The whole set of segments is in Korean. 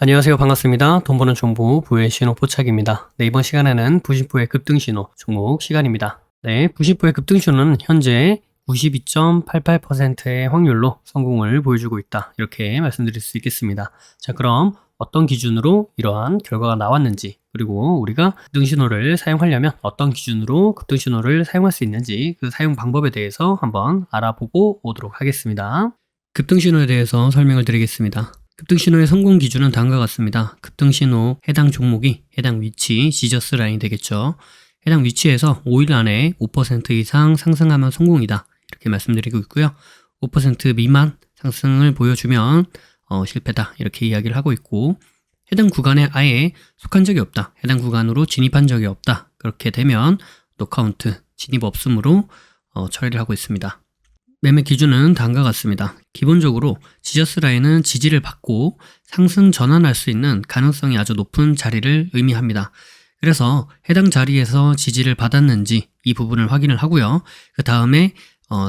안녕하세요. 반갑습니다. 돈 버는 정보 부의 신호 포착입니다. 네, 이번 시간에는 부신포의 급등신호 종목 시간입니다. 네, 부신포의 급등신호는 현재 92.88%의 확률로 성공을 보여주고 있다. 이렇게 말씀드릴 수 있겠습니다. 자, 그럼 어떤 기준으로 이러한 결과가 나왔는지, 그리고 우리가 급등신호를 사용하려면 어떤 기준으로 급등신호를 사용할 수 있는지 그 사용 방법에 대해서 한번 알아보고 오도록 하겠습니다. 급등신호에 대해서 설명을 드리겠습니다. 급등신호의 성공 기준은 다음과 같습니다. 급등신호 해당 종목이 해당 위치, 지저스 라인이 되겠죠. 해당 위치에서 5일 안에 5% 이상 상승하면 성공이다. 이렇게 말씀드리고 있고요. 5% 미만 상승을 보여주면 실패다. 이렇게 이야기를 하고 있고, 해당 구간에 아예 속한 적이 없다. 해당 구간으로 진입한 적이 없다. 그렇게 되면 노카운트, 진입 없음으로 처리를 하고 있습니다. 매매 기준은 다음과 같습니다. 기본적으로 지저스 라인은 지지를 받고 상승 전환할 수 있는 가능성이 아주 높은 자리를 의미합니다. 그래서 해당 자리에서 지지를 받았는지 이 부분을 확인을 하고요. 그 다음에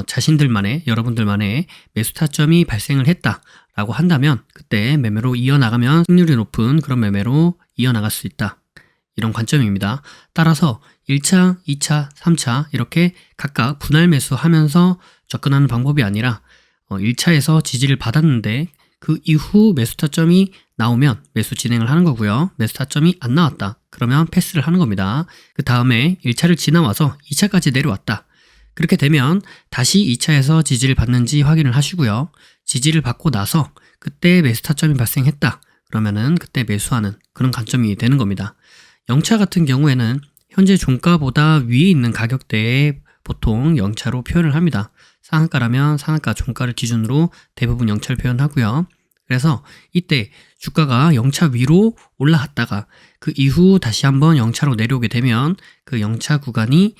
자신들만의, 여러분들만의 매수 타점이 발생을 했다라고 한다면 그때 매매로 이어나가면 승률이 높은 그런 매매로 이어나갈 수 있다. 이런 관점입니다. 따라서 1차, 2차, 3차 이렇게 각각 분할 매수하면서 접근하는 방법이 아니라 1차에서 지지를 받았는데 그 이후 매수 타점이 나오면 매수 진행을 하는 거고요. 매수 타점이 안 나왔다. 그러면 패스를 하는 겁니다. 그 다음에 1차를 지나와서 2차까지 내려왔다. 그렇게 되면 다시 2차에서 지지를 받는지 확인을 하시고요. 지지를 받고 나서 그때 매수 타점이 발생했다. 그러면은 그때 매수하는 그런 관점이 되는 겁니다. 0차 같은 경우에는 현재 종가보다 위에 있는 가격대에 보통 0차로 표현을 합니다. 상한가라면 상한가 종가를 기준으로 대부분 0차를 표현하고요. 그래서 이때 주가가 0차 위로 올라갔다가 그 이후 다시 한번 0차로 내려오게 되면 그 0차 구간이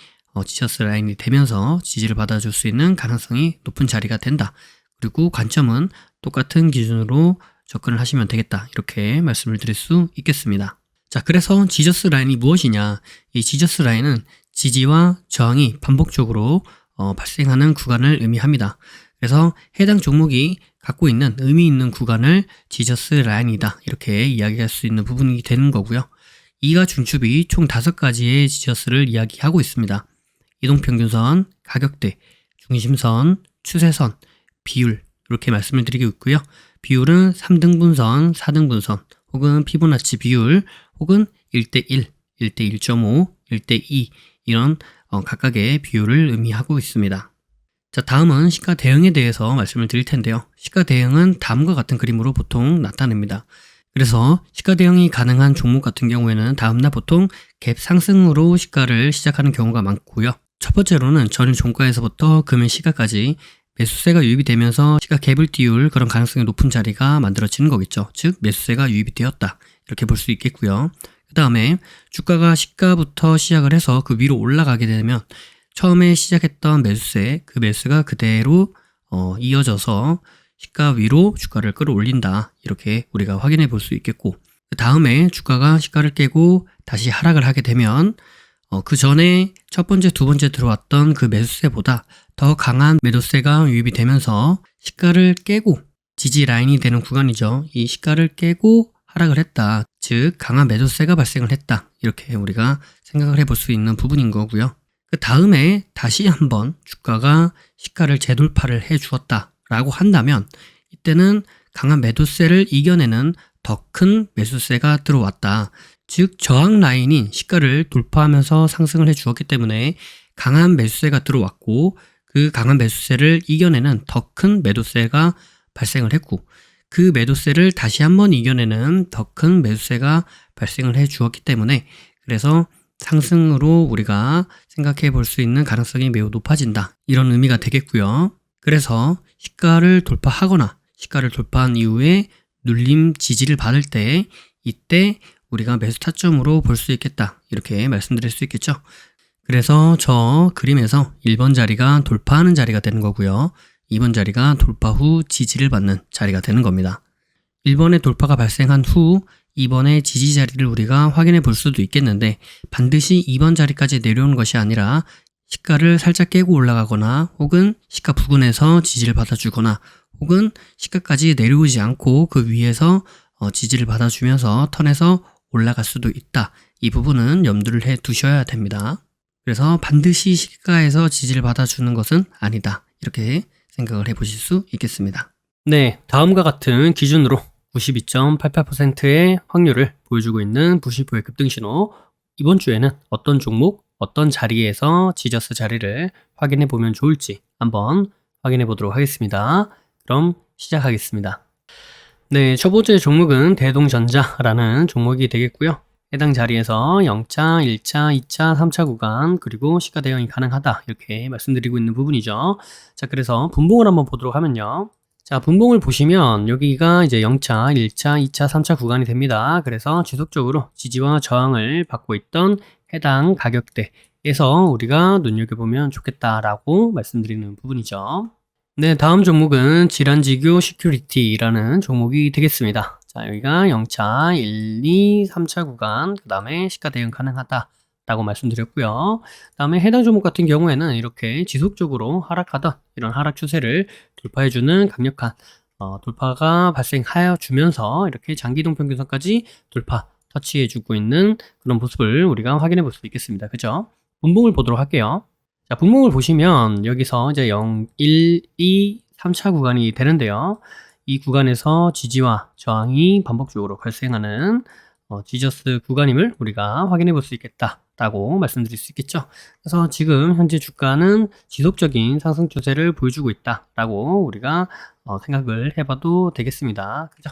지저스 라인이 되면서 지지를 받아줄 수 있는 가능성이 높은 자리가 된다. 그리고 관점은 똑같은 기준으로 접근을 하시면 되겠다. 이렇게 말씀을 드릴 수 있겠습니다. 자, 그래서 지저스 라인이 무엇이냐? 이 지저스 라인은 지지와 저항이 반복적으로 발생하는 구간을 의미합니다. 그래서 해당 종목이 갖고 있는 의미 있는 구간을 지저스 라인이다. 이렇게 이야기할 수 있는 부분이 되는 거고요. 이가 중축이 총 5가지의 지저스를 이야기하고 있습니다. 이동평균선, 가격대, 중심선, 추세선, 비율 이렇게 말씀을 드리고 있고요. 비율은 3등분선, 4등분선 혹은 피보나치 비율 혹은 1대1, 1대1.5, 1대2 이런 각각의 비율을 의미하고 있습니다. 자, 다음은 시가 대응에 대해서 말씀을 드릴 텐데요. 시가 대응은 다음과 같은 그림으로 보통 나타냅니다. 그래서 시가 대응이 가능한 종목 같은 경우에는 다음날 보통 갭 상승으로 시가를 시작하는 경우가 많고요. 첫 번째로는 전일 종가에서부터 금일 시가까지 매수세가 유입이 되면서 시가 갭을 띄울 그런 가능성이 높은 자리가 만들어지는 거겠죠. 즉 매수세가 유입이 되었다. 이렇게 볼 수 있겠고요. 그 다음에 주가가 시가부터 시작을 해서 그 위로 올라가게 되면 처음에 시작했던 매수세, 그 매수가 그대로 이어져서 시가 위로 주가를 끌어올린다. 이렇게 우리가 확인해 볼 수 있겠고, 그 다음에 주가가 시가를 깨고 다시 하락을 하게 되면 그 전에 첫 번째, 두 번째 들어왔던 그 매수세보다 더 강한 매도세가 유입이 되면서 시가를 깨고 지지 라인이 되는 구간이죠. 이 시가를 깨고 하락을 했다. 즉 강한 매도세가 발생을 했다. 이렇게 우리가 생각을 해볼 수 있는 부분인 거고요. 그 다음에 다시 한번 주가가 시가를 재돌파를 해주었다 라고 한다면 이때는 강한 매도세를 이겨내는 더 큰 매수세가 들어왔다. 즉 저항 라인인 시가를 돌파하면서 상승을 해주었기 때문에 강한 매수세가 들어왔고 그 강한 매수세를 이겨내는 더 큰 매도세가 발생을 했고 그 매도세를 다시 한번 이겨내는 더 큰 매수세가 발생을 해 주었기 때문에 그래서 상승으로 우리가 생각해 볼 수 있는 가능성이 매우 높아진다. 이런 의미가 되겠고요. 그래서 시가를 돌파하거나 시가를 돌파한 이후에 눌림 지지를 받을 때 이때 우리가 매수 타점으로 볼 수 있겠다. 이렇게 말씀드릴 수 있겠죠. 그래서 저 그림에서 1번 자리가 돌파하는 자리가 되는 거고요. 2번 자리가 돌파 후 지지를 받는 자리가 되는 겁니다. 1번의 돌파가 발생한 후 2번의 지지 자리를 우리가 확인해 볼 수도 있겠는데 반드시 2번 자리까지 내려오는 것이 아니라 시가를 살짝 깨고 올라가거나 혹은 시가 부근에서 지지를 받아주거나 혹은 시가까지 내려오지 않고 그 위에서 지지를 받아주면서 턴에서 올라갈 수도 있다. 이 부분은 염두를 해 두셔야 됩니다. 그래서 반드시 시가에서 지지를 받아주는 것은 아니다. 이렇게 생각을 해보실 수 있겠습니다. 네, 다음과 같은 기준으로 92.88%의 확률을 보여주고 있는 부실포의 급등신호, 이번 주에는 어떤 종목, 어떤 자리에서 지저스 자리를 확인해 보면 좋을지 한번 확인해 보도록 하겠습니다. 그럼 시작하겠습니다. 네, 첫 번째 종목은 대동전자라는 종목이 되겠고요. 해당 자리에서 0차, 1차, 2차, 3차 구간, 그리고 시가 대응이 가능하다, 이렇게 말씀드리고 있는 부분이죠. 자, 그래서 분봉을 한번 보도록 하면요. 자, 분봉을 보시면 여기가 이제 0차, 1차, 2차, 3차 구간이 됩니다. 그래서 지속적으로 지지와 저항을 받고 있던 해당 가격대에서 우리가 눈여겨보면 좋겠다라고 말씀드리는 부분이죠. 네, 다음 종목은 질환지교 시큐리티라는 종목이 되겠습니다. 자, 여기가 0차, 1, 2, 3차 구간, 그 다음에 시가 대응 가능하다라고 말씀드렸고요. 그 다음에 해당 종목 같은 경우에는 이렇게 지속적으로 하락하던 이런 하락 추세를 돌파해주는 강력한 돌파가 발생하여 주면서 이렇게 장기동 평균선까지 돌파, 터치해주고 있는 그런 모습을 우리가 확인해 볼 수 있겠습니다. 그죠? 분봉을 보도록 할게요. 자, 분봉을 보시면 여기서 이제 0, 1, 2, 3차 구간이 되는데요. 이 구간에서 지지와 저항이 반복적으로 발생하는 지저스 구간임을 우리가 확인해 볼 수 있겠다라고 말씀드릴 수 있겠죠. 그래서 지금 현재 주가는 지속적인 상승 추세를 보여주고 있다라고 우리가 생각을 해봐도 되겠습니다. 그죠?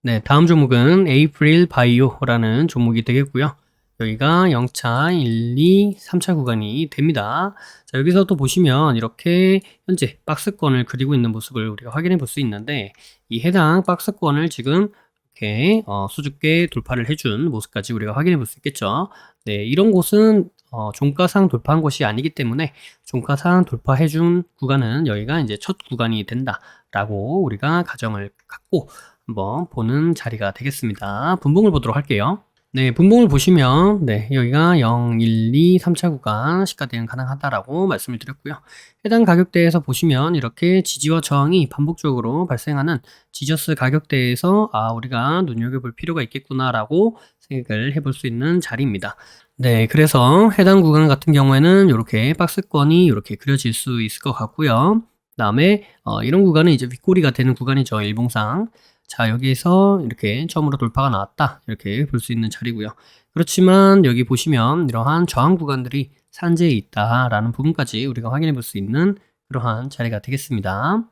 네, 다음 종목은 에이프릴 바이오라는 종목이 되겠고요. 여기가 0차, 1, 2, 3차 구간이 됩니다. 자, 여기서 또 보시면 이렇게 현재 박스권을 그리고 있는 모습을 우리가 확인해 볼 수 있는데, 이 해당 박스권을 지금 이렇게 수줍게 돌파를 해준 모습까지 우리가 확인해 볼 수 있겠죠. 네, 이런 곳은 종가상 돌파한 곳이 아니기 때문에 종가상 돌파해준 구간은 여기가 이제 첫 구간이 된다라고 우리가 가정을 갖고 한번 보는 자리가 되겠습니다. 분봉을 보도록 할게요. 네, 분봉을 보시면 여기가 0, 1, 2, 3차 구간 시가 대응 가능하다라고 말씀을 드렸고요. 해당 가격대에서 보시면 이렇게 지지와 저항이 반복적으로 발생하는 지저스 가격대에서 우리가 눈여겨볼 필요가 있겠구나라고 생각을 해볼 수 있는 자리입니다. 네, 그래서 해당 구간 같은 경우에는 이렇게 박스권이 이렇게 그려질 수 있을 것 같고요. 그 다음에 이런 구간은 이제 윗꼬리가 되는 구간이죠, 일봉상. 자, 여기에서 이렇게 처음으로 돌파가 나왔다, 이렇게 볼 수 있는 자리고요. 그렇지만 여기 보시면 이러한 저항 구간들이 산재에 있다라는 부분까지 우리가 확인해 볼 수 있는 그러한 자리가 되겠습니다.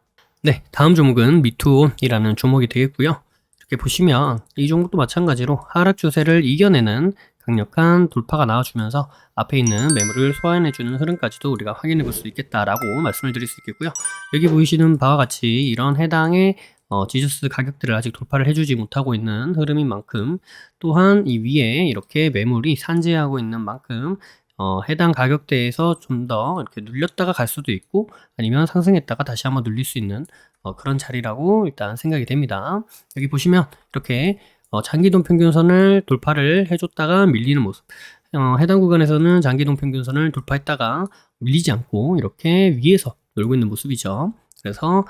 네, 다음 종목은 미투온이라는 종목이 되겠고요. 이렇게 보시면 이 종목도 마찬가지로 하락 추세를 이겨내는 강력한 돌파가 나와주면서 앞에 있는 매물을 소화해내주는 흐름까지도 우리가 확인해 볼 수 있겠다라고 말씀을 드릴 수 있겠고요. 여기 보이시는 바와 같이 이런 해당의 지저스 가격대를 아직 돌파를 해주지 못하고 있는 흐름인 만큼, 또한 이 위에 이렇게 매물이 산재하고 있는 만큼 해당 가격대에서 좀 더 이렇게 눌렸다가 갈 수도 있고, 아니면 상승했다가 다시 한번 눌릴 수 있는 그런 자리라고 일단 생각이 됩니다. 여기 보시면 이렇게 장기동 평균선을 돌파를 해줬다가 밀리는 모습, 해당 구간에서는 장기동 평균선을 돌파했다가 밀리지 않고 이렇게 위에서 놀고 있는 모습이죠. 그래서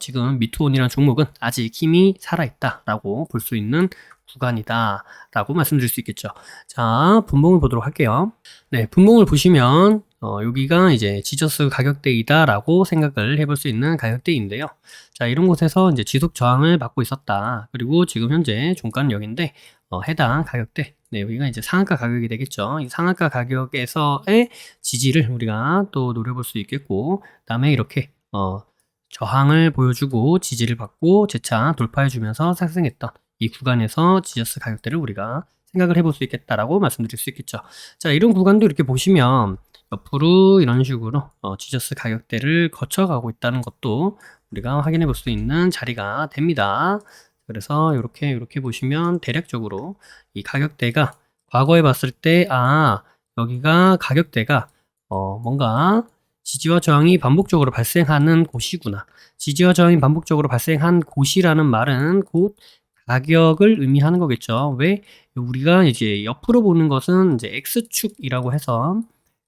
지금 미투온이라는 종목은 아직 힘이 살아있다라고 볼 수 있는 구간이다라고 말씀드릴 수 있겠죠. 자, 분봉을 보도록 할게요. 네, 분봉을 보시면 여기가 이제 지저스 가격대이다라고 생각을 해볼 수 있는 가격대인데요. 자, 이런 곳에서 이제 지속 저항을 받고 있었다. 그리고 지금 현재 종가는 여기인데 해당 가격대, 여기가 이제 상한가 가격이 되겠죠. 이 상한가 가격에서의 지지를 우리가 또 노려볼 수 있겠고, 그다음에 이렇게 저항을 보여주고 지지를 받고 재차 돌파해주면서 상승했던 이 구간에서 지저스 가격대를 우리가 생각을 해볼 수 있겠다라고 말씀드릴 수 있겠죠. 자, 이런 구간도 이렇게 보시면 옆으로 이런 식으로 지저스 가격대를 거쳐가고 있다는 것도 우리가 확인해 볼 수 있는 자리가 됩니다. 그래서 이렇게 보시면 대략적으로 이 가격대가 과거에 봤을 때 여기가 가격대가 뭔가 지지와 저항이 반복적으로 발생하는 곳이구나. 지지와 저항이 반복적으로 발생한 곳이라는 말은 곧 가격을 의미하는 거겠죠. 왜? 우리가 이제 옆으로 보는 것은 이제 X축이라고 해서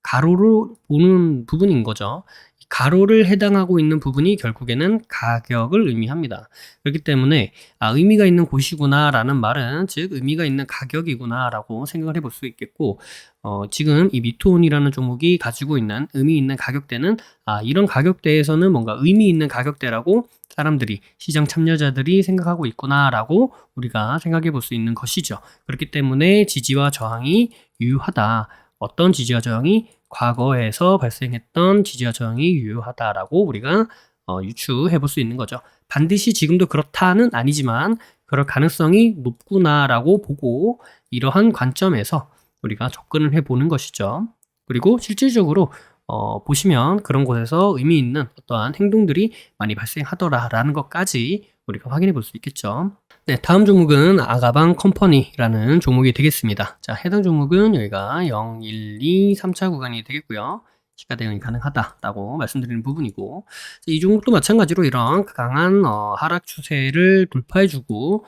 가로로 보는 부분인 거죠. 이 가로를 해당하고 있는 부분이 결국에는 가격을 의미합니다. 그렇기 때문에 의미가 있는 곳이구나라는 말은 즉 의미가 있는 가격이구나라고 생각을 해볼 수 있겠고 지금 이 미투온이라는 종목이 가지고 있는 의미 있는 가격대는 이런 가격대에서는 뭔가 의미 있는 가격대라고 사람들이 시장 참여자들이 생각하고 있구나라고 우리가 생각해 볼 수 있는 것이죠. 그렇기 때문에 지지와 저항이 유효하다. 어떤 지지와 저항이 과거에서 발생했던 지지와 저항이 유효하다라고 우리가 유추해 볼 수 있는 거죠. 반드시 지금도 그렇다는 아니지만 그럴 가능성이 높구나라고 보고 이러한 관점에서 우리가 접근을 해보는 것이죠. 그리고 실질적으로 보시면 그런 곳에서 의미 있는 어떠한 행동들이 많이 발생하더라라는 것까지 우리가 확인해 볼 수 있겠죠. 네, 다음 종목은 아가방 컴퍼니라는 종목이 되겠습니다. 자, 해당 종목은 여기가 0, 1, 2, 3차 구간이 되겠고요. 시가 대응이 가능하다라고 말씀드리는 부분이고, 이 종목도 마찬가지로 이런 강한 하락 추세를 돌파해주고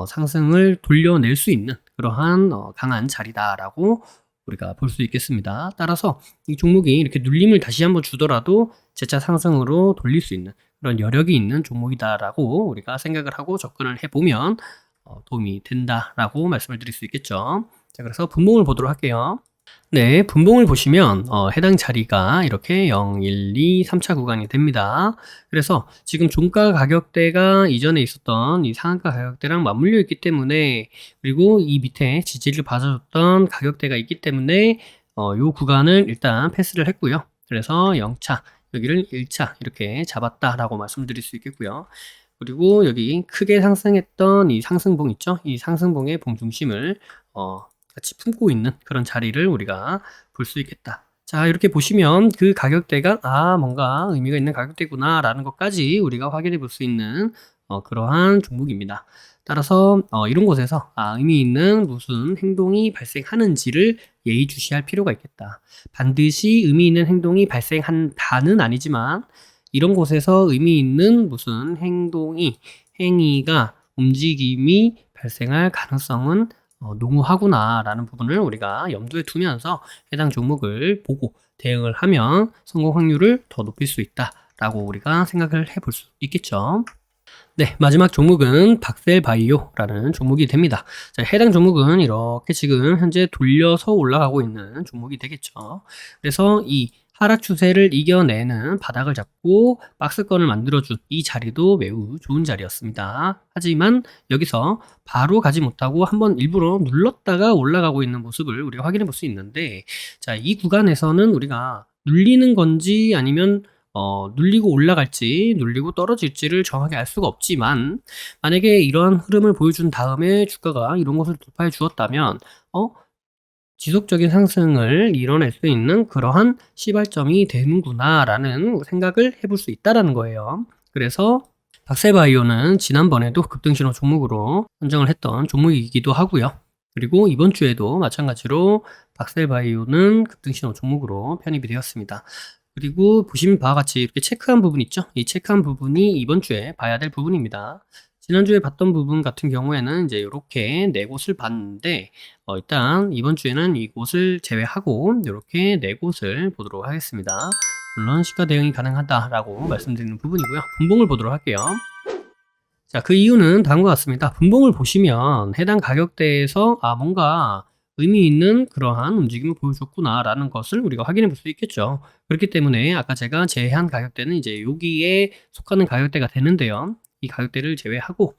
상승을 돌려낼 수 있는 그러한 강한 자리다라고 우리가 볼 수 있겠습니다. 따라서 이 종목이 이렇게 눌림을 다시 한번 주더라도 재차 상승으로 돌릴 수 있는 그런 여력이 있는 종목이다라고 우리가 생각을 하고 접근을 해보면 도움이 된다라고 말씀을 드릴 수 있겠죠. 자, 그래서 분봉을 보도록 할게요. 네, 분봉을 보시면 해당 자리가 이렇게 0, 1, 2, 3차 구간이 됩니다. 그래서 지금 종가 가격대가 이전에 있었던 이 상한가 가격대랑 맞물려 있기 때문에 그리고 이 밑에 지지를 받아줬던 가격대가 있기 때문에 요 구간을 일단 패스를 했고요. 그래서 0차, 여기를 1차 이렇게 잡았다라고 말씀드릴 수 있겠고요. 그리고 여기 크게 상승했던 이 상승봉 있죠? 이 상승봉의 봉중심을 같이 품고 있는 그런 자리를 우리가 볼 수 있겠다. 자, 이렇게 보시면 그 가격대가 뭔가 의미가 있는 가격대구나 라는 것까지 우리가 확인해 볼 수 있는 그러한 종목입니다. 따라서 이런 곳에서 의미 있는 무슨 행동이 발생하는지를 예의주시할 필요가 있겠다. 반드시 의미 있는 행동이 발생한다는 아니지만 이런 곳에서 의미 있는 무슨 행위가 움직임이 발생할 가능성은 농후하구나라는 부분을 우리가 염두에 두면서 해당 종목을 보고 대응을 하면 성공 확률을 더 높일 수 있다라고 우리가 생각을 해볼 수 있겠죠. 네, 마지막 종목은 박셀바이오라는 종목이 됩니다. 자, 해당 종목은 이렇게 지금 현재 돌려서 올라가고 있는 종목이 되겠죠. 그래서 이 하락 추세를 이겨내는 바닥을 잡고 박스권을 만들어준 이 자리도 매우 좋은 자리였습니다. 하지만 여기서 바로 가지 못하고 한번 일부러 눌렀다가 올라가고 있는 모습을 우리가 확인해 볼 수 있는데, 자, 이 구간에서는 우리가 눌리는 건지 아니면 눌리고 올라갈지 눌리고 떨어질지를 정확히 알 수가 없지만 만약에 이러한 흐름을 보여준 다음에 주가가 이런 것을 돌파해 주었다면 지속적인 상승을 이뤄낼 수 있는 그러한 시발점이 되는구나 라는 생각을 해볼 수 있다라는 거예요. 그래서 박셀바이오는 지난번에도 급등신호 종목으로 선정을 했던 종목이기도 하고요. 그리고 이번 주에도 마찬가지로 박셀바이오는 급등신호 종목으로 편입이 되었습니다. 그리고 보시면 바와 같이 이렇게 체크한 부분 있죠? 이 체크한 부분이 이번 주에 봐야 될 부분입니다. 지난주에 봤던 부분 같은 경우에는 이제 이렇게 네 곳을 봤는데 일단 이번 주에는 이곳을 제외하고 이렇게 네 곳을 보도록 하겠습니다. 물론 시가 대응이 가능하다라고 말씀드리는 부분이고요. 분봉을 보도록 할게요. 자, 그 이유는 다음과 같습니다. 분봉을 보시면 해당 가격대에서 뭔가 의미 있는 그러한 움직임을 보여줬구나라는 것을 우리가 확인해 볼 수 있겠죠. 그렇기 때문에 아까 제가 제외한 가격대는 이제 여기에 속하는 가격대가 되는데요. 이 가격대를 제외하고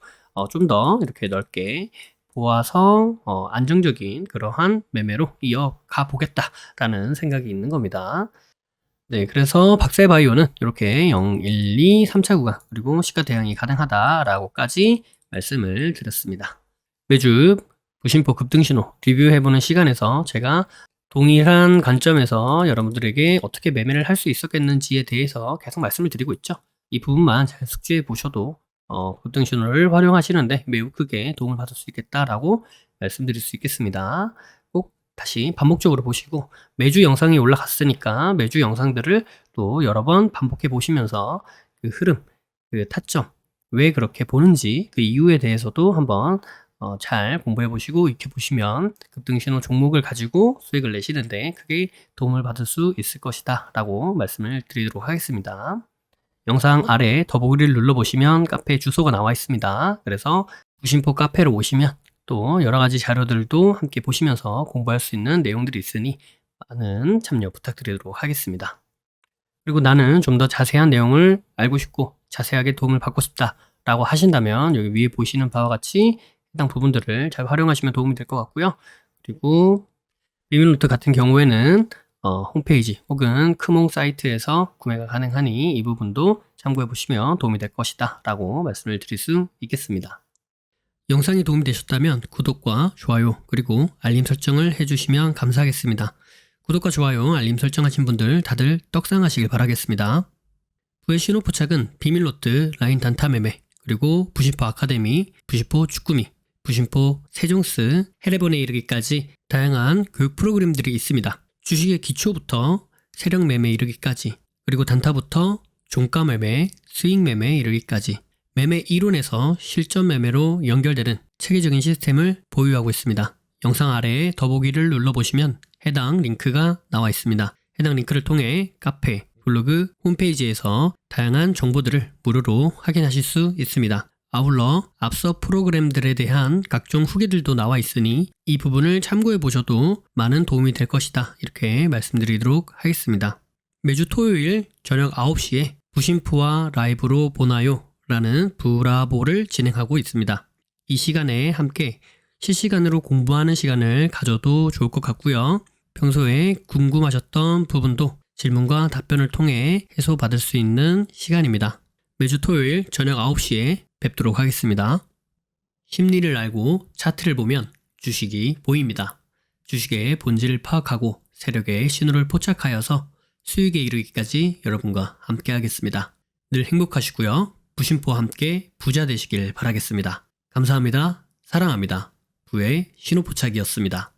좀 더 이렇게 넓게 보아서 안정적인 그러한 매매로 이어가 보겠다라는 생각이 있는 겁니다. 네, 그래서 박셀바이오는 이렇게 0, 1, 2, 3차 구간 그리고 시가 대응이 가능하다라고까지 말씀을 드렸습니다. 매주 부심포 급등신호 리뷰해보는 시간에서 제가 동일한 관점에서 여러분들에게 어떻게 매매를 할 수 있었겠는지에 대해서 계속 말씀을 드리고 있죠. 이 부분만 잘 숙지해 보셔도 급등신호를 활용하시는데 매우 크게 도움을 받을 수 있겠다라고 말씀드릴 수 있겠습니다. 꼭 다시 반복적으로 보시고 매주 영상이 올라갔으니까 매주 영상들을 또 여러 번 반복해 보시면서 그 흐름, 그 타점, 왜 그렇게 보는지 그 이유에 대해서도 한번 잘 공부해 보시고 익혀 보시면 급등신호 종목을 가지고 수익을 내시는데 크게 도움을 받을 수 있을 것이다 라고 말씀을 드리도록 하겠습니다. 영상 아래 더보기를 눌러보시면 카페 주소가 나와 있습니다. 그래서 부심포 카페로 오시면 또 여러 가지 자료들도 함께 보시면서 공부할 수 있는 내용들이 있으니 많은 참여 부탁드리도록 하겠습니다. 그리고 나는 좀 더 자세한 내용을 알고 싶고 자세하게 도움을 받고 싶다 라고 하신다면 여기 위에 보시는 바와 같이 해당 부분들을 잘 활용하시면 도움이 될 것 같고요. 그리고 리밋노트 같은 경우에는 홈페이지 혹은 크몽 사이트에서 구매가 가능하니 이 부분도 참고해 보시면 도움이 될 것이다 라고 말씀을 드릴 수 있겠습니다. 영상이 도움이 되셨다면 구독과 좋아요 그리고 알림 설정을 해주시면 감사하겠습니다. 구독과 좋아요, 알림 설정하신 분들 다들 떡상하시길 바라겠습니다. 부의 신호포착은 비밀로트, 라인 단타 매매, 그리고 부심포 아카데미, 부심포 축구미, 부심포 세종스, 해례본에 이르기까지 다양한 교육 프로그램들이 있습니다. 주식의 기초부터 세력 매매 이르기까지, 그리고 단타부터 종가 매매, 수익 매매 이르기까지 매매 이론에서 실전 매매로 연결되는 체계적인 시스템을 보유하고 있습니다. 영상 아래에 더보기를 눌러보시면 해당 링크가 나와 있습니다. 해당 링크를 통해 카페, 블로그, 홈페이지에서 다양한 정보들을 무료로 확인하실 수 있습니다. 아울러 앞서 프로그램들에 대한 각종 후기들도 나와 있으니 이 부분을 참고해 보셔도 많은 도움이 될 것이다. 이렇게 말씀드리도록 하겠습니다. 매주 토요일 저녁 9시에 부심포와 라이브로 보나요? 라는 브라보를 진행하고 있습니다. 이 시간에 함께 실시간으로 공부하는 시간을 가져도 좋을 것 같고요. 평소에 궁금하셨던 부분도 질문과 답변을 통해 해소받을 수 있는 시간입니다. 매주 토요일 저녁 9시에 뵙도록 하겠습니다. 심리를 알고 차트를 보면 주식이 보입니다. 주식의 본질을 파악하고 세력의 신호를 포착하여서 수익에 이르기까지 여러분과 함께 하겠습니다. 늘 행복하시고요. 부심포와 함께 부자 되시길 바라겠습니다. 감사합니다. 사랑합니다. 부의 신호포착이었습니다.